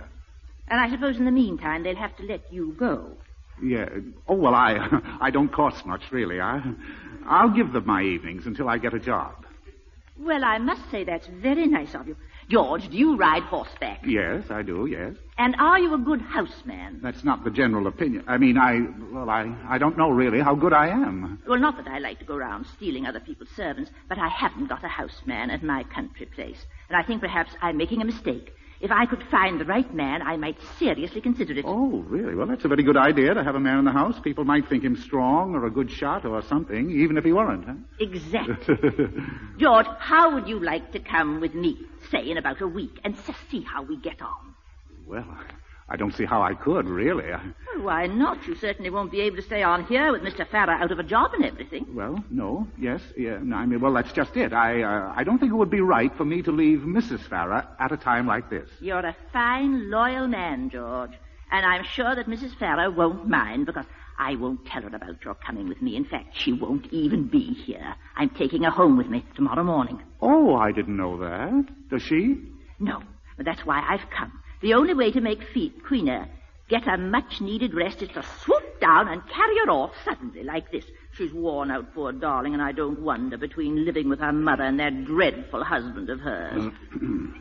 And I suppose in the meantime they'll have to let you go. Yeah. Oh, well, I don't cost much, really. I'll give them my evenings until I get a job. Well, I must say that's very nice of you. George, do you ride horseback? Yes, I do, yes. And are you a good houseman? That's not the general opinion. I mean, I don't know really how good I am. Well, not that I like to go around stealing other people's servants, but I haven't got a houseman at my country place. And I think perhaps I'm making a mistake. If I could find the right man, I might seriously consider it. Oh, really? Well, that's a very good idea to have a man in the house. People might think him strong or a good shot or something, even if he weren't, huh? Exactly. George, how would you like to come with me, say, in about a week, and see how we get on? Well, I don't see how I could, really. Well, why not? You certainly won't be able to stay on here with Mr. Farrer out of a job and everything. Well, no, yes, yeah. No, I mean, well, that's just it. I don't think it would be right for me to leave Mrs. Farrer at a time like this. You're a fine, loyal man, George. And I'm sure that Mrs. Farrer won't mind, because I won't tell her about your coming with me. In fact, she won't even be here. I'm taking her home with me tomorrow morning. Oh, I didn't know that. Does she? No, but that's why I've come. The only way to make Queena get a much-needed rest is to swoop down and carry her off suddenly like this. She's worn out, poor darling, and I don't wonder, between living with her mother and that dreadful husband of hers.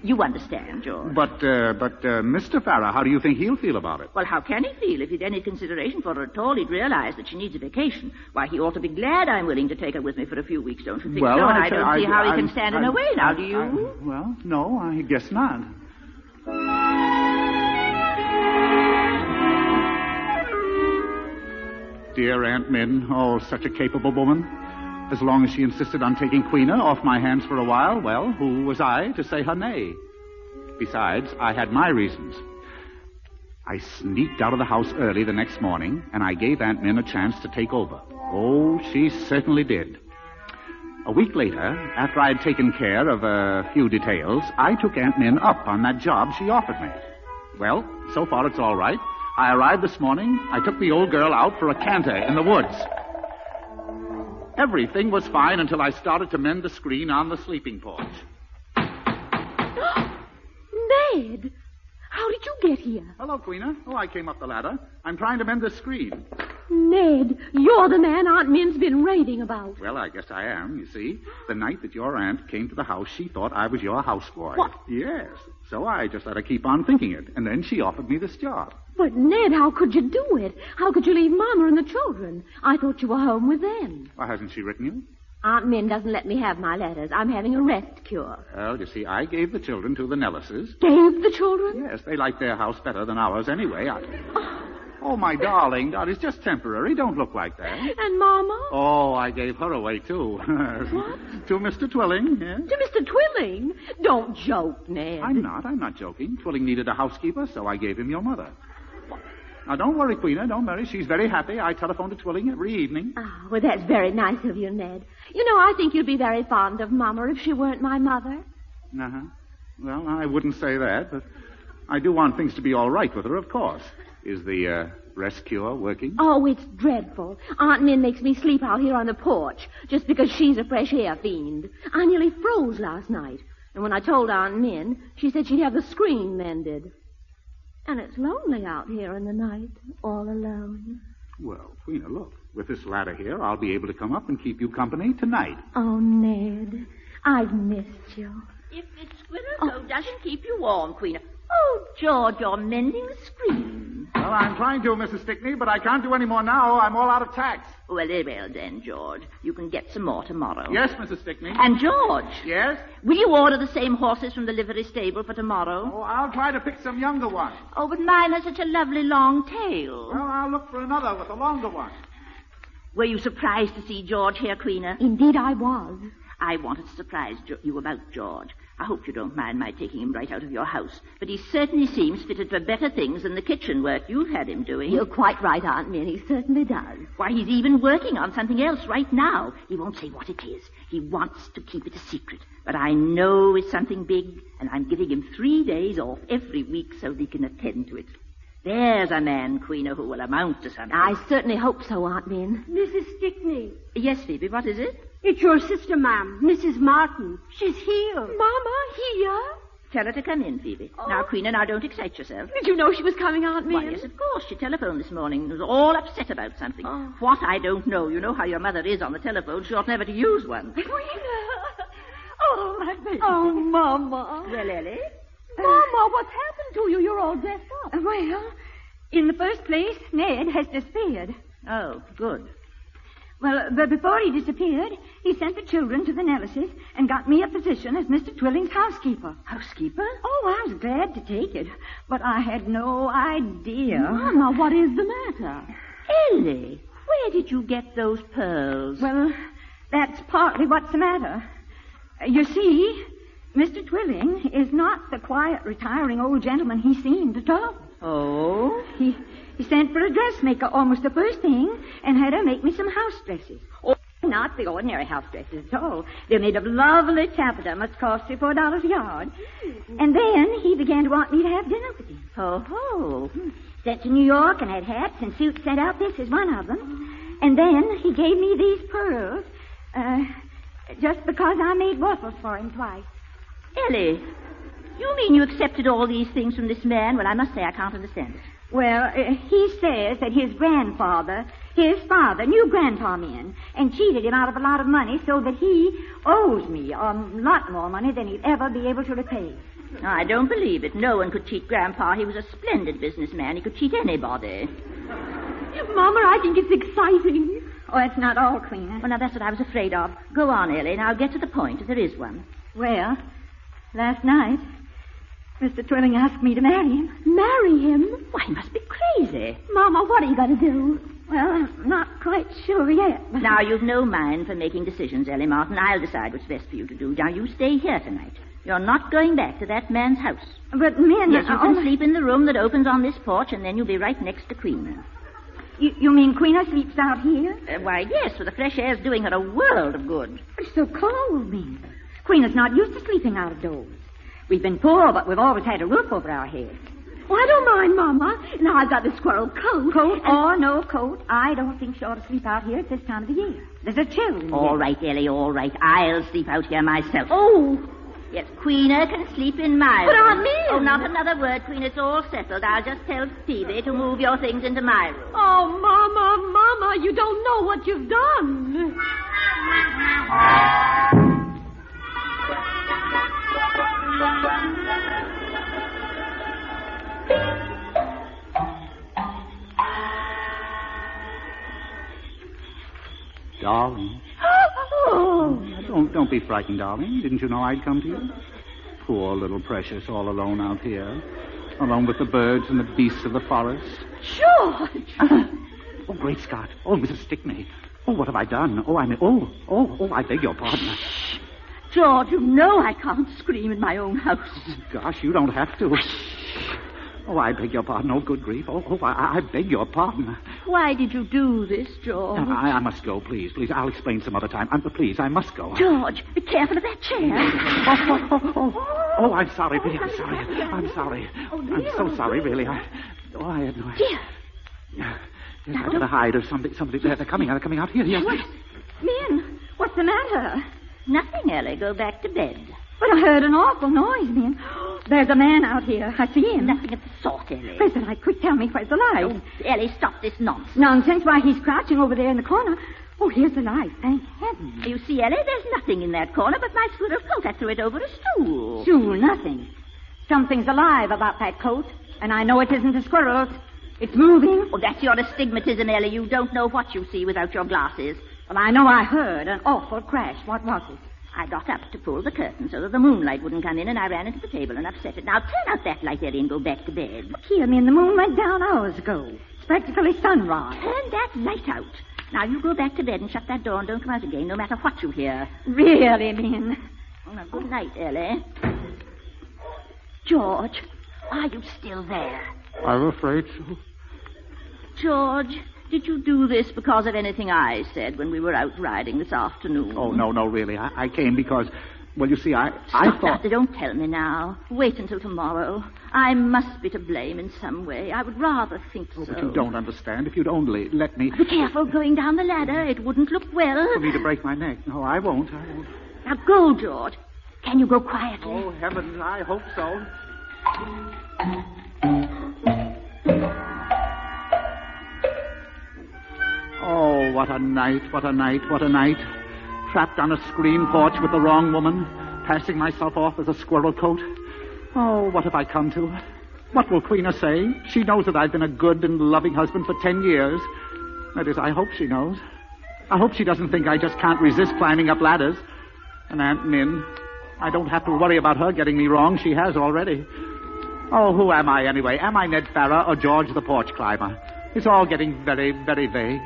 You understand, George? But Mr. Farrer, how do you think he'll feel about it? Well, how can he feel? If he'd any consideration for her at all, he'd realize that she needs a vacation. Why, he ought to be glad I'm willing to take her with me for a few weeks, don't you think so? And I don't see how he can stand in her way now, do you? Well, no, I guess not. Dear Aunt Min, oh, such a capable woman. As long as she insisted on taking Queena off my hands for a while, well, who was I to say her nay? Besides, I had my reasons. I sneaked out of the house early the next morning, and I gave Aunt Min a chance to take over. Oh, she certainly did. A week later, after I had taken care of a few details, I took Aunt Min up on that job she offered me. Well, so far it's all right. I arrived this morning. I took the old girl out for a canter in the woods. Everything was fine until I started to mend the screen on the sleeping porch. Ned! How did you get here? Hello, Queena. Oh, I came up the ladder. I'm trying to mend the screen. Ned, you're the man Aunt Min's been raving about. Well, I guess I am, you see. The night that your aunt came to the house, she thought I was your houseboy. What? Yes. So I just let her keep on thinking it, and then she offered me this job. But, Ned, how could you do it? How could you leave Mama and the children? I thought you were home with them. Well, hasn't she written you? Aunt Min doesn't let me have my letters. I'm having a rest cure. Well, you see, I gave the children to the Nellises. Gave the children? Yes, they like their house better than ours anyway. Oh, my darling, it's just temporary. Don't look like that. And Mama? Oh, I gave her away, too. What? To Mr. Twilling, yes. To Mr. Twilling? Don't joke, Ned. I'm not joking. Twilling needed a housekeeper, so I gave him your mother. Now, don't worry, Queena, don't worry. She's very happy. I telephone to Twilling every evening. Oh, well, that's very nice of you, Ned. You know, I think you'd be very fond of Mama if she weren't my mother. Uh-huh. Well, I wouldn't say that, but I do want things to be all right with her, of course. Is the rest cure working? Oh, it's dreadful. Aunt Min makes me sleep out here on the porch just because she's a fresh air fiend. I nearly froze last night. And when I told Aunt Min, she said she'd have the screen mended. And it's lonely out here in the night, all alone. Well, Queena, look. With this ladder here, I'll be able to come up and keep you company tonight. Oh, Ned, I've missed you. If the squirrel coat doesn't keep you warm, Queena. Oh, George, you're mending the screen. Well, I'm trying to, Mrs. Stickney, but I can't do any more now. I'm all out of tacks. Well, then, George. You can get some more tomorrow. Yes, Mrs. Stickney. And, George. Yes? Will you order the same horses from the livery stable for tomorrow? Oh, I'll try to pick some younger ones. Oh, but mine has such a lovely long tail. Well, I'll look for another with a longer one. Were you surprised to see George here, Queena? Indeed, I was. I wanted to surprise you about George. I hope you don't mind my taking him right out of your house. But he certainly seems fitted for better things than the kitchen work you've had him doing. You're quite right, Aunt Min. He certainly does. Why, he's even working on something else right now. He won't say what it is. He wants to keep it a secret. But I know it's something big, and I'm giving him 3 days off every week so he can attend to it. There's a man, Queena, who will amount to something. I certainly hope so, Aunt Min. Mrs. Stickney. Yes, Phoebe, what is it? It's your sister, ma'am, Mrs. Martin. She's here. Mama, here? Tell her to come in, Phoebe. Oh. Now, Queena, don't excite yourself. Did you know she was coming, Aunt Min? Why, yes, of course. She telephoned this morning and was all upset about something. Oh. What, I don't know. You know how your mother is on the telephone. She ought never to use one. Oh, my baby. Oh, Mama. Well, Ellie? Mama, what's happened to you? You're all dressed up. Well, in the first place, Ned has disappeared. Oh, good. Well, but before he disappeared, he sent the children to the Nellises and got me a position as Mr. Twilling's housekeeper. Housekeeper? Oh, I was glad to take it, but I had no idea. Mama, what is the matter? Ellie, where did you get those pearls? Well, that's partly what's the matter. You see, Mr. Twilling is not the quiet, retiring old gentleman he seemed at all. Oh? He sent for a dressmaker almost the first thing and had her make me some house dresses. Oh, not the ordinary house dresses at all. They're made of lovely taffeta, which cost you $4 a yard. And then he began to want me to have dinner with him. Oh. Sent to New York and had hats and suits sent out. This is one of them. And then he gave me these pearls, just because I made waffles for him twice. Ellie, you mean you accepted all these things from this man? Well, I must say I can't understand it. Well, he says that his father, knew Grandpa Min and cheated him out of a lot of money so that he owes me a lot more money than he'd ever be able to repay. I don't believe it. No one could cheat Grandpa. He was a splendid businessman. He could cheat anybody. Mama, I think it's exciting. Oh, it's not all, Queenie. Well, now, that's what I was afraid of. Go on, Ellie. Now, get to the point, if there is one. Well, last night, Mr. Twilling asked me to marry him. Marry him? Why, he must be crazy. Mama, what are you going to do? Well, I'm not quite sure yet. But... Now, you've no mind for making decisions, Ellie Martin. I'll decide what's best for you to do. Now, you stay here tonight. You're not going back to that man's house. But, Min... Yes, you can sleep in the room that opens on this porch, and then you'll be right next to Queen. You mean Queena sleeps out here? Why, yes, for the fresh air's doing her a world of good. It's so cold, Min. Queena's not used to sleeping out of doors. We've been poor, but we've always had a roof over our heads. Oh, I don't mind, Mama. Now I've got the squirrel coat. Coat or no coat, I don't think she ought to sleep out here at this time of the year. There's a chill in All right, Ellie, all right. I'll sleep out here myself. Oh. Yes, Queena can sleep in my But room. Aunt Min. Oh, not another word, Queen. It's all settled. I'll just tell Phoebe to move your things into my room. Oh, Mama, you don't know what you've done. Darling. Oh. Don't be frightened, darling. Didn't you know I'd come to you? Poor little Precious, all alone out here. Alone with the birds and the beasts of the forest. George! Oh, great Scott. Oh, Mrs. Stickney. Oh, what have I done? Oh, I beg your pardon. George, you know I can't scream in my own house. Gosh, you don't have to. Oh, I beg your pardon. Oh, good grief. I beg your pardon. Why did you do this, George? I must go, please. I'll explain some other time. Please, I must go. George, be careful of that chair. Oh, I'm sorry, Billy. I'm sorry. I'm so sorry, really. I had no idea. Yes, I better hide or somebody. They're coming out here. Yes. Min, what's the matter? Nothing, Ellie. Go back to bed. But I heard an awful noise, Min. There's a man out here. I see him. Nothing of the sort, Ellie. Where's the light? Quick, tell me, where's the light? Oh, Ellie, stop this nonsense. Nonsense? Why, he's crouching over there in the corner. Oh, here's the light. Thank heaven. You see, Ellie, there's nothing in that corner but my squirrel coat. I threw it over a stool. Stool, nothing. Something's alive about that coat, and I know it isn't a squirrel's. It's moving. Oh, that's your astigmatism, Ellie. You don't know what you see without your glasses. Well, I know I heard an awful crash. What was it? I got up to pull the curtain so that the moonlight wouldn't come in, and I ran into the table and upset it. Now, turn out that light, Ellie, and go back to bed. Look here, Min, the moon went down hours ago. It's practically sunrise. Turn that light out. Now, you go back to bed and shut that door and don't come out again, no matter what you hear. Really, Min? Oh, now, good night, Ellie. George, are you still there? I'm afraid so. George, did you do this because of anything I said when we were out riding this afternoon? Oh, no, really. I came because, well, you see, I Stop thought... that. Don't tell me now. Wait until tomorrow. I must be to blame in some way. I would rather think so. But you don't understand. If you'd only let me... Be careful going down the ladder. It wouldn't look well. For me to break my neck. No, I won't. Now go, George. Can you go quietly? Oh, heavens, I hope so. Oh, what a night. Trapped on a screen porch with the wrong woman, passing myself off as a squirrel coat. Oh, what have I come to? What will Queena say? She knows that I've been a good and loving husband for 10 years. That is, I hope she knows. I hope she doesn't think I just can't resist climbing up ladders. And Aunt Min, I don't have to worry about her getting me wrong. She has already. Oh, who am I anyway? Am I Ned Farrar or George the porch climber? It's all getting very, very vague.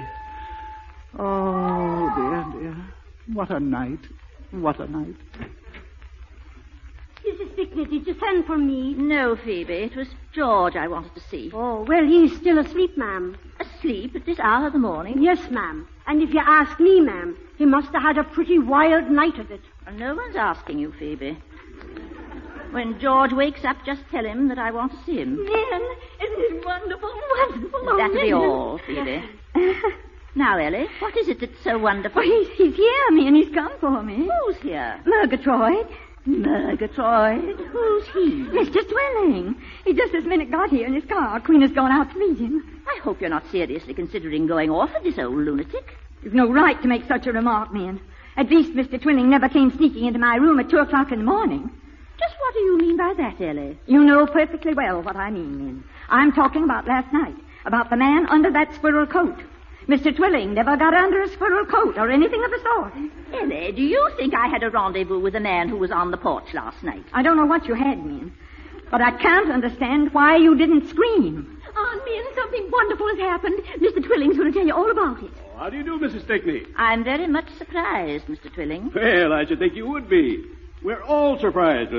Oh, dear, dear. What a night. What a night. Mrs. Stickney, did you send for me? No, Phoebe. It was George I wanted to see. Oh, well, he's still asleep, ma'am. Asleep at this hour of the morning? Yes, ma'am. And if you ask me, ma'am, he must have had a pretty wild night of it. Well, no one's asking you, Phoebe. When George wakes up, just tell him that I want to see him. Nan, isn't it wonderful, wonderful? That'll be all, Phoebe. Now, Ellie, what is it that's so wonderful? Oh, he's here, me, and he's come for me. Who's here? Murgatroyd. Murgatroyd? Who's he? Mr. Twilling. He just this minute got here in his car. Queen has gone out to meet him. I hope you're not seriously considering going off with this old lunatic. You've no right to make such a remark, man. At least Mr. Twilling never came sneaking into my room at 2 o'clock in the morning. Just what do you mean by that, Ellie? You know perfectly well what I mean, Min. I'm talking about last night. About the man under that squirrel coat. Mr. Twilling never got under a squirrel coat or anything of the sort. Ellie, do you think I had a rendezvous with a man who was on the porch last night? I don't know what you had, Min. But I can't understand why you didn't scream. Aunt Min, something wonderful has happened. Mr. Twilling's going to tell you all about it. Oh, how do you do, Mrs. Stickney? I'm very much surprised, Mr. Twilling. Well, I should think you would be. We're all surprised.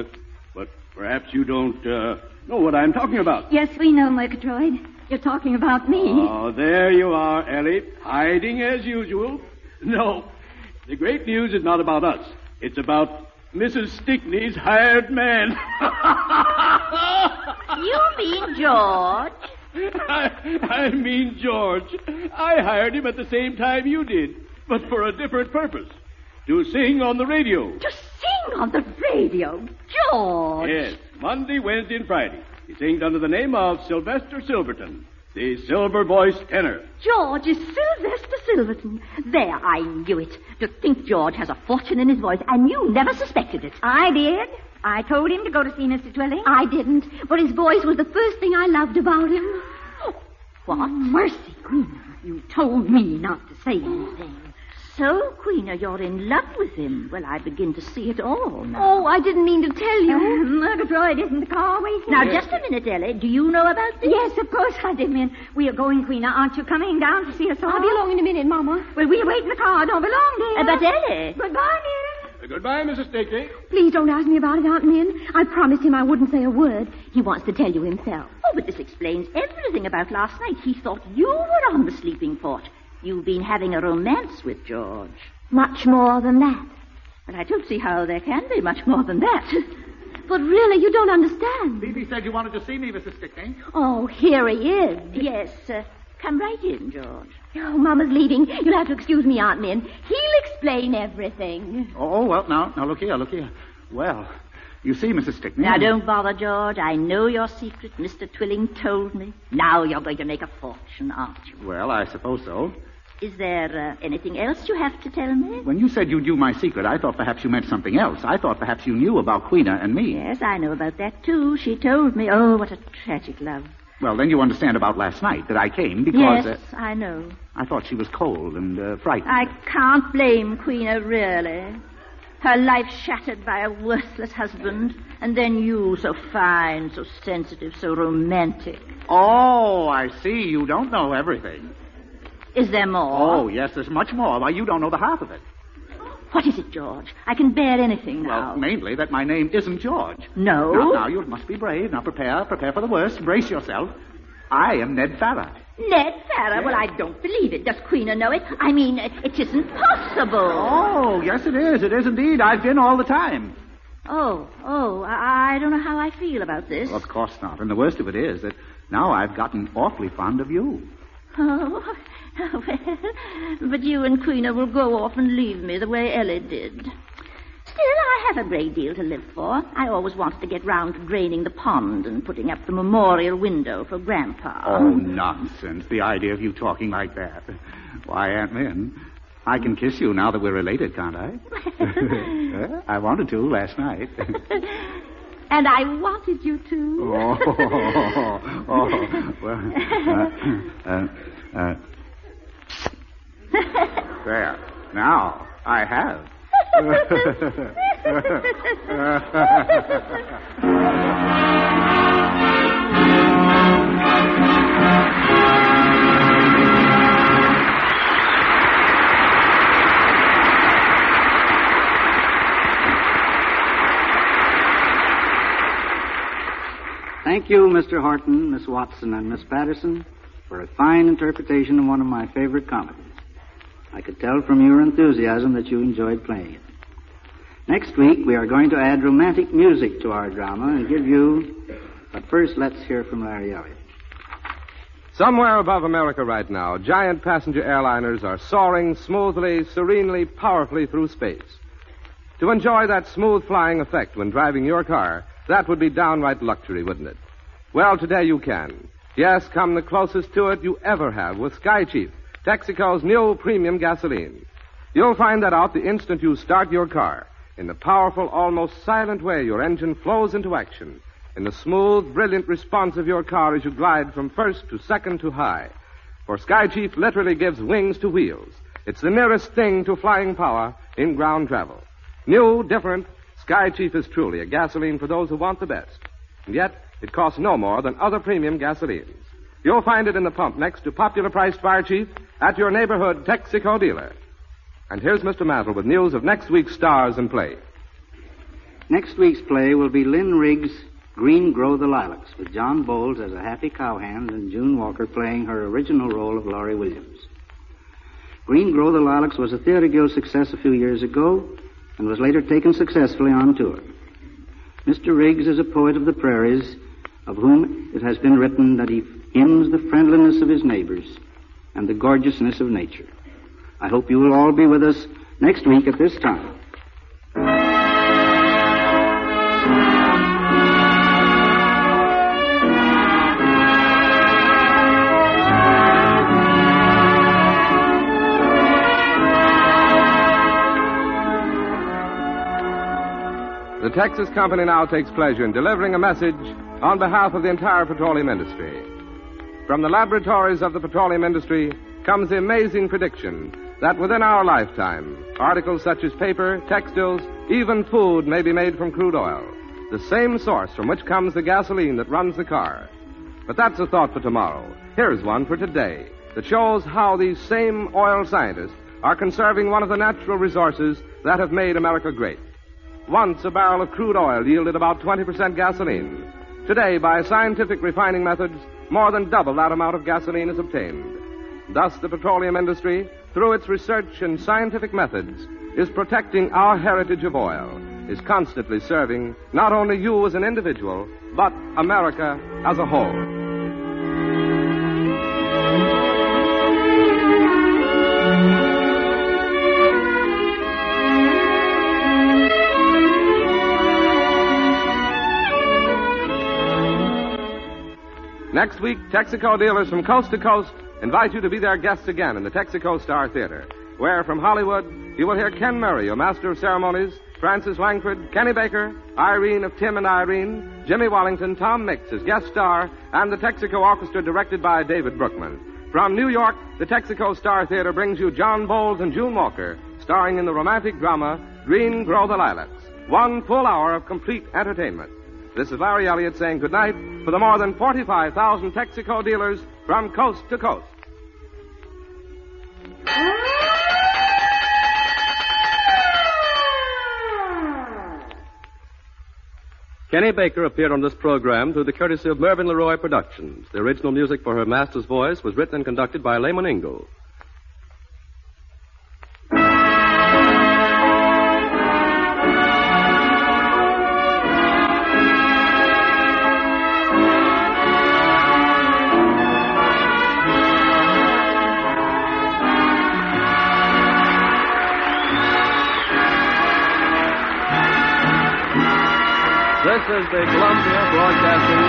But perhaps you don't know what I'm talking about. Yes, we know, Murgatroyd. You're talking about me. Oh, there you are, Ellie, hiding as usual. No, the great news is not about us. It's about Mrs. Stickney's hired man. You mean George? I mean George. I hired him at the same time you did, but for a different purpose. To sing on the radio. To sing on the radio? George! Yes, Monday, Wednesday, and Friday. He sings under the name of Sylvester Silverton, the silver-voiced tenor. George is Sylvester Silverton. There, I knew it. To think George has a fortune in his voice, and you never suspected it. I did. I told him to go to see Mr. Twilling. I didn't, but his voice was the first thing I loved about him. What? Oh, mercy, Queena. You told me not to say anything. So, Queena, you're in love with him. Well, I begin to see it all now. Oh, I didn't mean to tell you. Murgatroyd, isn't the car waiting? Now, just a minute, Ellie. Do you know about this? Yes, of course I did, Min. We are going, Queena. Aren't you coming down to see us all? I'll be along in a minute, Mama. Well, we'll wait in the car. Don't be long, dear. But, Ellie... Goodbye, Min. Goodbye, Mrs. Stickney. Please don't ask me about it, Aunt Min. I promised him I wouldn't say a word. He wants to tell you himself. Oh, but this explains everything about last night. He thought you were on the sleeping porch. You've been having a romance with George. Much more than that. Well, I don't see how there can be much more than that. But really, you don't understand. Phoebe said you wanted to see me, Mrs. Stickney. Oh, here he is. Yes, come right in, George. Oh, Mama's leaving. You'll have to excuse me, Aunt Min. He'll explain everything. Oh, well, now, look here. Well, you see, Mrs. Stickney... Now, don't bother, George. I know your secret. Mr. Twilling told me. Now you're going to make a fortune, aren't you? Well, I suppose so. Is there anything else you have to tell me? When you said you knew my secret, I thought perhaps you meant something else. I thought perhaps you knew about Queena and me. Yes, I know about that, too. She told me. Oh, what a tragic love. Well, then you understand about last night, that I came because... Yes, I know. I thought she was cold and frightened. I can't blame Queena, really. Her life shattered by a worthless husband, and then you, so fine, so sensitive, so romantic. Oh, I see. You don't know everything. Is there more? Oh, yes, there's much more. Why, you don't know the half of it. What is it, George? I can bear anything now. Well, mainly that my name isn't George. No? Now, you must be brave. Now, prepare for the worst. Brace yourself. I am Ned Farrar. Ned Farrar? Yes. Well, I don't believe it. Does Queena know it? I mean, it isn't possible. Oh, yes, it is. It is indeed. I've been all the time. I don't know how I feel about this. Well, of course not. And the worst of it is that now I've gotten awfully fond of you. Oh, well, but you and Queena will go off and leave me the way Ellie did. Still, I have a great deal to live for. I always wanted to get round to draining the pond and putting up the memorial window for Grandpa. Oh, nonsense. The idea of you talking like that. Why, Aunt Min, I can kiss you now that we're related, can't I? I wanted to last night. And I wanted you to. Well, There. Now, I have. Thank you, Mr. Horton, Miss Watson, and Miss Patterson, for a fine interpretation of one of my favorite comedies. I could tell from your enthusiasm that you enjoyed playing it. Next week, we are going to add romantic music to our drama and give you... But first, let's hear from Larry Elliott. Somewhere above America right now, giant passenger airliners are soaring smoothly, serenely, powerfully through space. To enjoy that smooth flying effect when driving your car, that would be downright luxury, wouldn't it? Well, today you can. Yes, come the closest to it you ever have with Sky Chief, Texaco's new premium gasoline. You'll find that out the instant you start your car. In the powerful, almost silent way your engine flows into action. In the smooth, brilliant response of your car as you glide from first to second to high. For Sky Chief literally gives wings to wheels. It's the nearest thing to flying power in ground travel. New, different, Sky Chief is truly a gasoline for those who want the best. And yet, it costs no more than other premium gasolines. You'll find it in the pump next to popular-priced Fire Chief at your neighborhood Texaco dealer. And here's Mr. Mantle with news of next week's stars in play. Next week's play will be Lynn Riggs' Green Grow the Lilacs, with John Bowles as a happy cowhand and June Walker playing her original role of Laurie Williams. Green Grow the Lilacs was a Theater Guild success a few years ago and was later taken successfully on tour. Mr. Riggs is a poet of the prairies, of whom it has been written that he hymns the friendliness of his neighbors and the gorgeousness of nature. I hope you will all be with us next week at this time. The Texas Company now takes pleasure in delivering a message on behalf of the entire petroleum industry. From the laboratories of the petroleum industry comes the amazing prediction that within our lifetime, articles such as paper, textiles, even food may be made from crude oil, the same source from which comes the gasoline that runs the car. But that's a thought for tomorrow. Here's one for today that shows how these same oil scientists are conserving one of the natural resources that have made America great. Once a barrel of crude oil yielded about 20% gasoline. Today, by scientific refining methods, more than double that amount of gasoline is obtained. Thus, the petroleum industry, through its research and scientific methods, is protecting our heritage of oil, is constantly serving not only you as an individual, but America as a whole. Next week, Texaco dealers from coast to coast invite you to be their guests again in the Texaco Star Theater, where from Hollywood you will hear Ken Murray, your master of ceremonies, Francis Langford, Kenny Baker, Irene of Tim and Irene, Jimmy Wallington, Tom Mix as guest star, and the Texaco Orchestra directed by David Brookman. From New York, the Texaco Star Theater brings you John Bowles and June Walker, starring in the romantic drama Green Grow the Lilacs. 1 full hour of complete entertainment. This is Larry Elliott saying goodnight for the more than 45,000 Texaco dealers from coast to coast. Kenny Baker appeared on this program through the courtesy of Mervyn LeRoy Productions. The original music for her master's voice was written and conducted by Layman Ingle. This is the Columbia Broadcasting